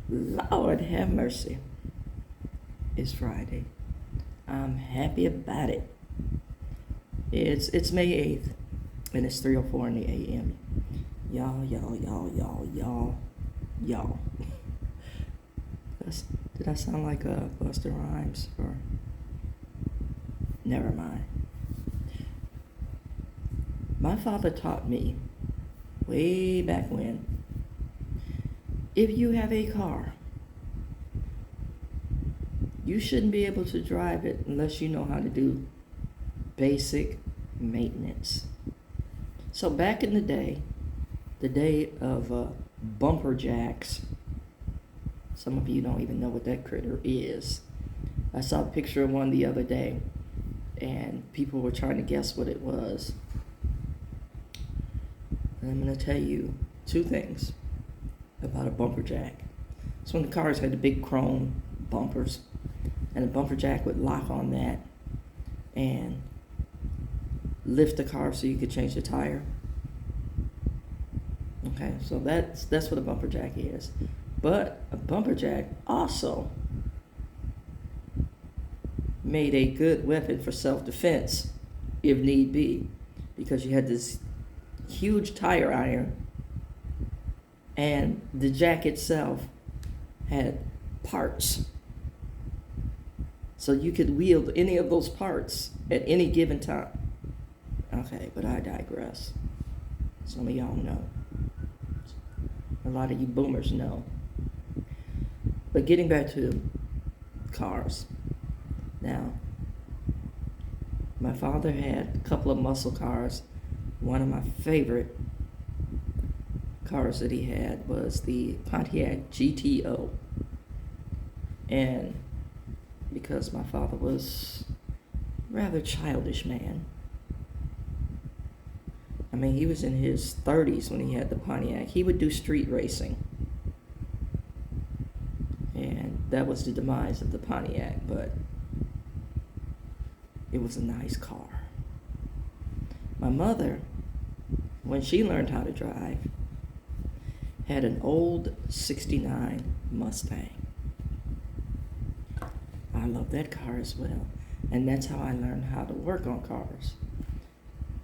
Lord have mercy. It's Friday. I'm happy about it. It's May 8th, and it's 3:04 in the a.m. Y'all. Did I sound like Busta Rhymes? Or never mind. My father taught me way back when, if you have a car, you shouldn't be able to drive it unless you know how to do basic maintenance. So back in the day of bumper jacks, some of you don't even know what that critter is. I saw a picture of one the other day, and people were trying to guess what it was. And I'm going to tell you two things about a bumper jack. So when the cars had the big chrome bumpers, and the bumper jack would lock on that and lift the car so you could change the tire. Okay, so that's what a bumper jack is. But a bumper jack also made a good weapon for self-defense if need be, because you had this huge tire iron, and the jack itself had parts. So you could wield any of those parts at any given time. Okay, but I digress. Some of y'all know. A lot of you boomers know. But getting back to cars. Now, my father had a couple of muscle cars. One of my favorite cars that he had was the Pontiac GTO. And because my father was a rather childish man, I mean, he was in his 30s when he had the Pontiac. He would do street racing. And that was the demise of the Pontiac, but it was a nice car. My mother, when she learned how to drive, had an old 69 Mustang. I love that car as well. And that's how I learned how to work on cars.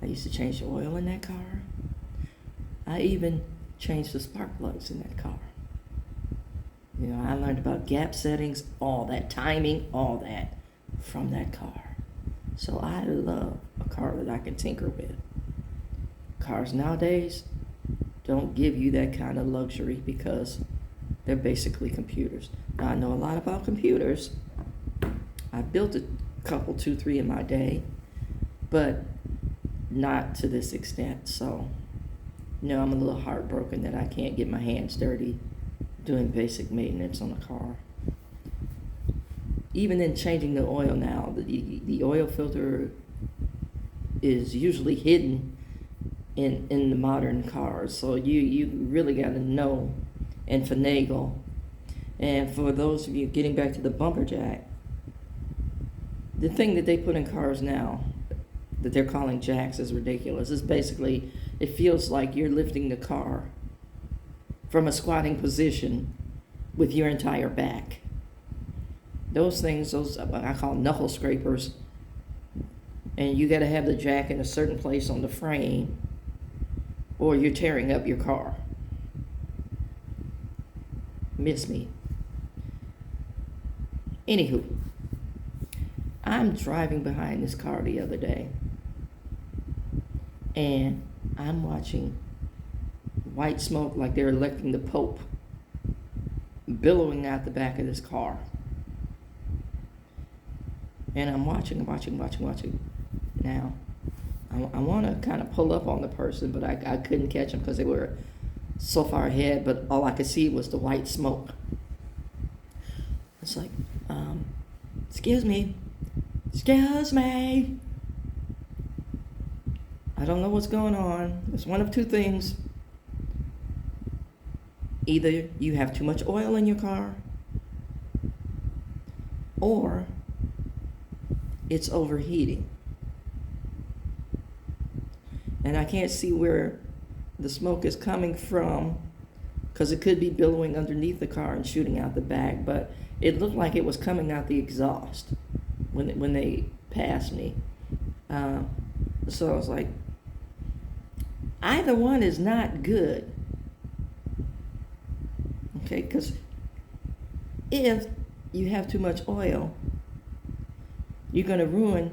I used to change the oil in that car. I even changed the spark plugs in that car. You know, I learned about gap settings, all that, timing, all that from that car. So I love a car that I can tinker with. Cars nowadays don't give you that kind of luxury because they're basically computers. Now, I know a lot about computers. I built a couple, 2, 3 in my day, but not to this extent. So, I'm a little heartbroken that I can't get my hands dirty doing basic maintenance on a car. Even in changing the oil now, the oil filter is usually hidden in the modern cars. So you really got to know and finagle. And for those of you getting back to the bumper jack, the thing that they put in cars now that they're calling jacks is ridiculous. It's basically, it feels like you're lifting the car from a squatting position with your entire back. Those things, those I call knuckle scrapers, and you got to have the jack in a certain place on the frame or you're tearing up your car. Miss me. Anywho, I'm driving behind this car the other day, and I'm watching white smoke like they're electing the Pope billowing out the back of this car. And I'm watching. Now, I want to kind of pull up on the person, but I couldn't catch them because they were so far ahead, but all I could see was the white smoke. It's like, excuse me. I don't know what's going on. It's one of two things. Either you have too much oil in your car, or it's overheating. And I can't see where the smoke is coming from because it could be billowing underneath the car and shooting out the back, but it looked like it was coming out the exhaust when they passed me. So I was like, either one is not good. Okay, because if you have too much oil, you're going to ruin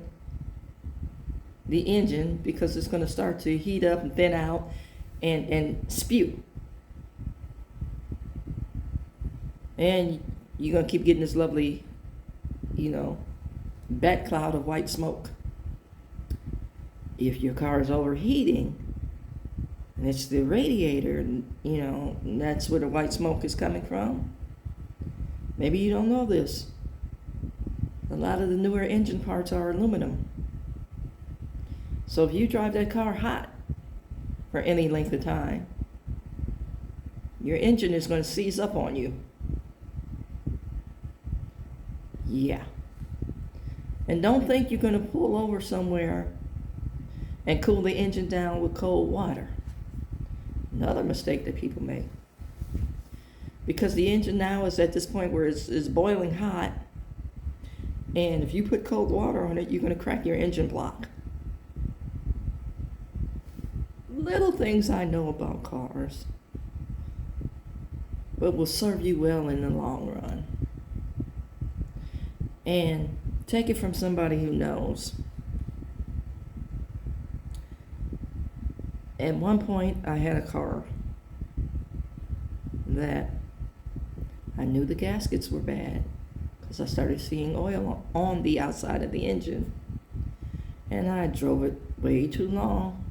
the engine because it's going to start to heat up and thin out and spew. And you're going to keep getting this lovely, bat cloud of white smoke. If your car is overheating, and it's the radiator, and that's where the white smoke is coming from. Maybe you don't know this. A lot of the newer engine parts are aluminum. So if you drive that car hot for any length of time, your engine is going to seize up on you. Yeah. And don't think you're going to pull over somewhere and cool the engine down with cold water. Another mistake that people make. Because the engine now is at this point where it's boiling hot, and if you put cold water on it, you're going to crack your engine block. Little things I know about cars, but will serve you well in the long run. And take it from somebody who knows. At one point, I had a car that I knew the gaskets were bad because I started seeing oil on the outside of the engine. And I drove it way too long.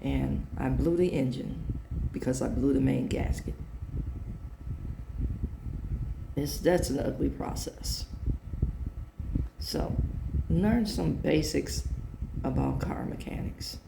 And I blew the engine because I blew the main gasket. That's an ugly process. So, learn some basics about car mechanics.